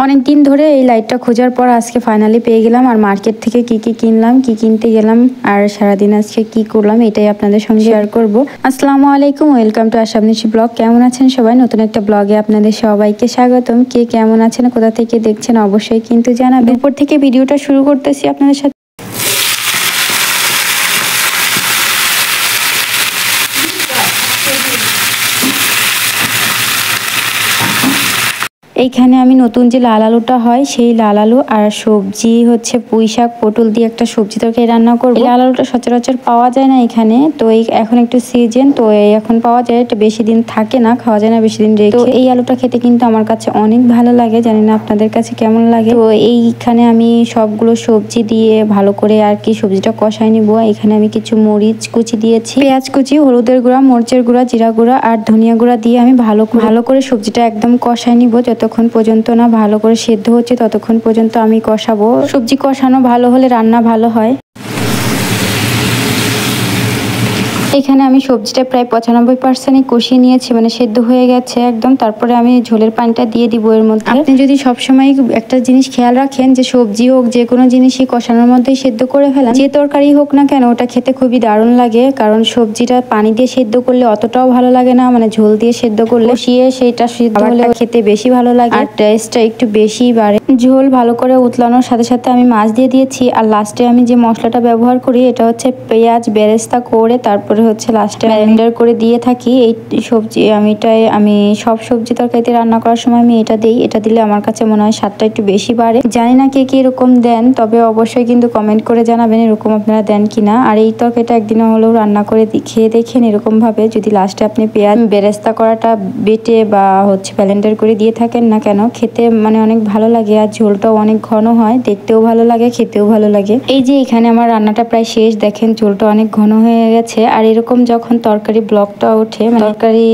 অনেক দিন ধরে এই লাইটটা খোঁজার পর আজকে ফাইনালি পেয়ে গেলাম। আর মার্কেট থেকে কি কি কিনলাম, কি কিনতে গেলাম আর সারাদিন আজকে কি করলাম এটাই আপনাদের সঙ্গে শেয়ার করব। আসসালামু আলাইকুম, ওয়েলকাম টু আশাবনিশি ব্লগ। কেমন আছেন সবাই? নতুন একটা ব্লগে আপনাদের সবাইকে স্বাগতম। কে কেমন আছেন, কোথা থেকে দেখছেন অবশ্যই কিন্তু জানাবেন। উপর থেকে ভিডিওটা শুরু করতেছি আপনাদের সাথে। এইখানে আমি নতুন যে লাল আলুটা হয় সেই লাল আলু আর সবজি হচ্ছে পুঁই শাক পটল দিয়ে একটা সবজি তরকারি রান্না করবো। লাল আলুটা সচরাচর পাওয়া যায় না এখানে, তো এই এখন একটু সিজন, তো এখন পাওয়া যায়, এটা বেশি দিন থাকে না, খাওয়া যায় না বেশি দিন রেখে। তো এই আলুটা খেতে কিন্তু আমার কাছে অনেক ভালো লাগে, জানি না আপনাদের কাছে কেমন লাগে। তো এইখানে আমি সবগুলো সবজি দিয়ে ভালো করে আর কি সবজিটা কষাই নিব। এখানে আমি কিছু মরিচ কুচি দিয়েছি, পেঁয়াজ কুচি, হলুদের গুঁড়া, মরিচের গুঁড়া, জিরা গুঁড়া আর ধনিয়া গুঁড়া দিয়ে আমি ভালো করে সবজিটা একদম কষাই নিব। যতক্ষণ পর্যন্ত না ভালো করে সেদ্ধ হচ্ছে ততক্ষণ পর্যন্ত আমি কষাবো। সবজি কষানো ভালো হলে রান্না ভালো হয়। এখানে আমি সবজিটা প্রায় 95% কষিয়ে নিয়েছি, মানে সেদ্ধ হয়ে গেছে একদম। তারপরে আমি ঝোলের পানিটা দিয়ে দিব এর মধ্যে। আপনি যদি সবসময় একটা জিনিস খেয়াল রাখেন যে সবজি হোক যে কোনো জিনিসই কষানোর মধ্যেই সেদ্ধ করে ফেলেন, যে তরকারি হোক না কেন ওটা খেতে খুবই দারুণ লাগে। কারণ সবজিটা পানি দিয়ে সেদ্ধ করলে অতটাও ভালো লাগে না, মানে ঝোল দিয়ে সেদ্ধ করলে কষিয়ে সেইটা সেদ্ধ হলে খেতে বেশি ভালো লাগে আর টেস্টটা একটু বেশি বাড়ে। ঝোল ভালো করে উতলানোর সাথে সাথে আমি মাছ দিয়ে দিয়েছি। আর লাস্টে আমি যে মশলাটা ব্যবহার করি এটা হচ্ছে পেঁয়াজ বেরেস্তা করে তারপরে হচ্ছে লাস্টে ব্লেন্ডার করে দিয়ে থাকি। এই সবজি আমি সব সবজি তরকারিতে রান্না করার সময় আমি এটা দিই। এটা দিলে আমার কাছে মনে হয় স্বাদটা একটু বেশি বাড়ে। জানি না কে কি এরকম দেন, তবে অবশ্যই কিন্তু কমেন্ট করে জানাবেন এরকম আপনারা দেন কিনা। আর এই তরকারিটা একদিন হলেও রান্না করে খেয়ে দেখেন এরকম ভাবে, যদি লাস্টে আপনি পেঁয়াজ বেরেস্তা করাটা বেটে বা হচ্ছে ব্লেন্ডার করে দিয়ে থাকেন না কেন, খেতে মানে অনেক ভালো লাগে। আর ঝোলটাও অনেক ঘন হয়, দেখতেও ভালো লাগে, খেতেও ভালো লাগে। এই যে এখানে আমার রান্নাটা প্রায় শেষ, দেখেন ঝোলটা অনেক ঘন হয়ে গেছে। আর এরকম যখন তরকারি ব্লকটা ওঠে, তরকারি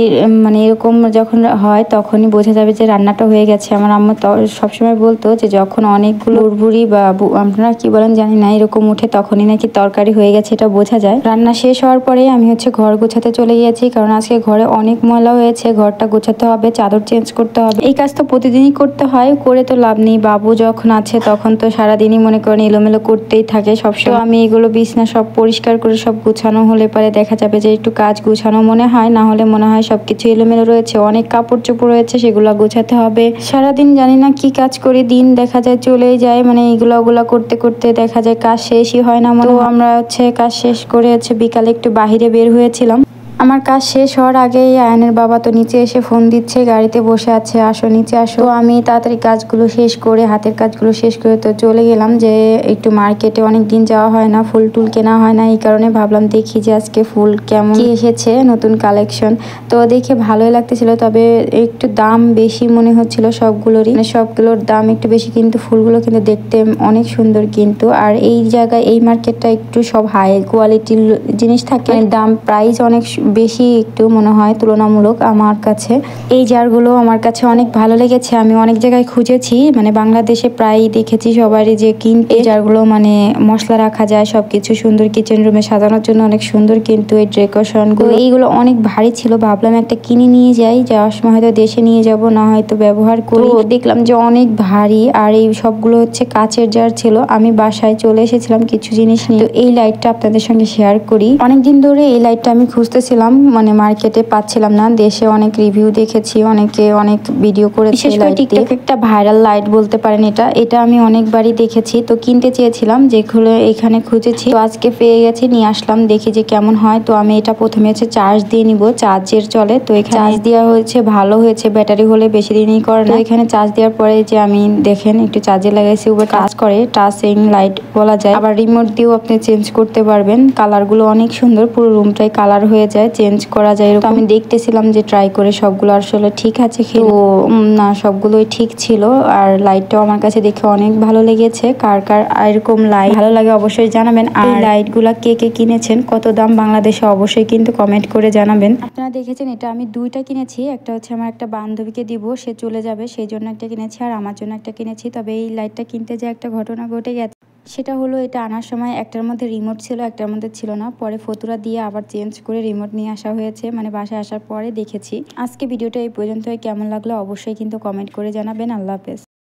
মানে এরকম যখন হয় তখনই বোঝা যাবে যে রান্নাটা হয়ে গেছে। আমার আম্মা সবসময় বলতো যে যখন অনেকগুলো ভুড়ি বা আপনারা কি বলেন জানি না এরকম উঠে তখনই নাকি তরকারি হয়ে গেছে, এটা বোঝা যায়। রান্না শেষ হওয়ার পরে আমি হচ্ছে ঘর গোছাতে চলে গিয়েছি, কারণ আজকে ঘরে অনেক ময়লা হয়েছে, ঘরটা গোছাতে হবে, চাদর চেঞ্জ করতে হবে। এই কাজ তো প্রতিদিনই করতে হয়, করে তো লাভ নেই। বাবু যখন আছে তখন তো সারাদিনই মনে করেন এলোমেলো করতেই থাকে সবসময়। আমি এগুলো বিছনা সব পরিষ্কার করে সব গুছানো হলে পরে দেখা যাবে যে একটু কাজ গুছানো মনে হয়, না হলে মনে হয় সবকিছু এলোমেলো রয়েছে। অনেক কাপড় চোপড় রয়েছে, সেগুলো গোছাতে হবে। সারাদিন জানি না কি কাজ করি, দিন দেখা যায় চলেই যায়, মানে ওগুলা করতে করতে দেখা যায় কাজ শেষই হয় না। তো আমরা হচ্ছে কাজ শেষ করে হচ্ছে বিকালে একটু বাহিরে বের হয়েছিলাম। আমার কাজ শেষ হওয়ার আগেই আয়নের বাবা তো নিচে এসে ফোন দিচ্ছে, গাড়িতে বসে আছে, আসো নিচে আসো। তো আমি তাড়াতাড়ি কাজগুলো শেষ করে, হাতের কাজগুলো শেষ করে তো চলে গেলাম যে একটু মার্কেটে, অনেক দিন যাওয়া হয় না, ফুল টুল কেনা হয় না, এই কারণে ভাবলাম দেখি যে আজকে ফুল কেমন কি এসেছে, নতুন কালেকশন। তো দেখে ভালোই লাগতেছিল, তবে একটু দাম বেশি মনে হচ্ছিল সবগুলোরই, মানে সবগুলোর দাম একটু বেশি, কিন্তু ফুলগুলো কিন্তু দেখতে অনেক সুন্দর। কিন্তু আর এই জায়গায় এই মার্কেটটা একটু সব হাই কোয়ালিটির জিনিস থাকে, দাম প্রাইস অনেক বেশি একটু মনে হয় তুলনামূলক আমার কাছে। এই জারগুলো আমার কাছে অনেক ভালো লেগেছে, আমি অনেক জায়গায় খুঁজেছি, মানে বাংলাদেশে প্রায় দেখেছি সবারই যে কিনতে। এই জারগুলো মানে মশলা রাখা যায়, সবকিছু সুন্দর, কিচেন রুমে সাজানোর জন্য অনেক সুন্দর, কিন্তু এই ডেকোরেশনগুলো এইগুলো অনেক ভারী ছিল। ভাবলাম একটা কিনে নিয়ে যাই, যাওয়ার সময় হয়তো দেশে নিয়ে যাব, না হয়তো ব্যবহার করি। দেখলাম যে অনেক ভারী, আর এই সবগুলো হচ্ছে কাচের জার ছিল। আমি বাসায় চলে এসেছিলাম কিছু জিনিস নিয়ে। তো এই লাইটটা আপনাদের সঙ্গে শেয়ার করি। অনেকদিন ধরে এই লাইটটা আমি খুঁজতেছিলাম, মানে মার্কেটে পাচ্ছিলাম না। দেশে অনেক রিভিউ দেখেছি, অনেকে অনেক ভিডিও করেছে, বিশেষ করে টিকটকে একটা ভাইরাল লাইট বলতে পারেন এটা আমি অনেকবারই দেখেছি। তো কিনতে চেয়েছিলাম, যেগুলো এখানে খুঁজেছি, তো আজকে পেয়ে গেছি, নিয়ে আসলাম, দেখি যে কেমন হয়। তো আমি এটা প্রথমে হচ্ছে চার্জ দিয়ে নিব, চার্জের চলে। তো এখানে চার্জ দেওয়া হয়েছে, ভালো হয়েছে, ব্যাটারি হলে বেশি দিনই করে না। এখানে চার্জ দেওয়ার পরে যে আমি দেখেন একটু চার্জে লাগাইছি, উপরে কাজ করে, টাচিং লাইট বলা যায়। আবার রিমোট দিয়েও আপনি চেঞ্জ করতে পারবেন। কালারগুলো অনেক সুন্দর, পুরো রুমটাই কালার হয়ে যায়, চেঞ্জ করা যায়। এরকম আমি দেখতেছিলাম যে ট্রাই করে সবগুলো আসলে ঠিক আছে, তো না সবগুলোই ঠিক ছিল। আর লাইটটাও আমার কাছে দেখে অনেক ভালো লেগেছে। কার কার এরকম লাইট ভালো লাগে অবশ্যই জানাবেন। আর লাইট গুলা কে কে কিনেছেন, কত দাম বাংলাদেশে, অবশ্যই কিন্তু কমেন্ট করে জানাবেন। আপনারা দেখেছেন এটা আমি দুইটা কিনেছি, একটা হচ্ছে আমার একটা বান্ধবীকে দিব, সে চলে যাবে সেই জন্য একটা কিনেছি, আর আমার জন্য একটা কিনেছি। তবে এই লাইটটা কিনতে যে একটা ঘটনা ঘটে গেছে, সেটা হলো এটা আনার সময় একটার মধ্যে রিমোট ছিল, একটার মধ্যে ছিল না। পরে ফতুরা দিয়ে আবার চেঞ্জ করে রিমোট নিয়ে আসা হয়েছে, মানে বাসায় আসার পরে দেখেছি। আজকে ভিডিওটা এই পর্যন্ত, কেমন লাগলো অবশ্যই কিন্তু কমেন্ট করে জানাবেন। আল্লাহ হাফেজ।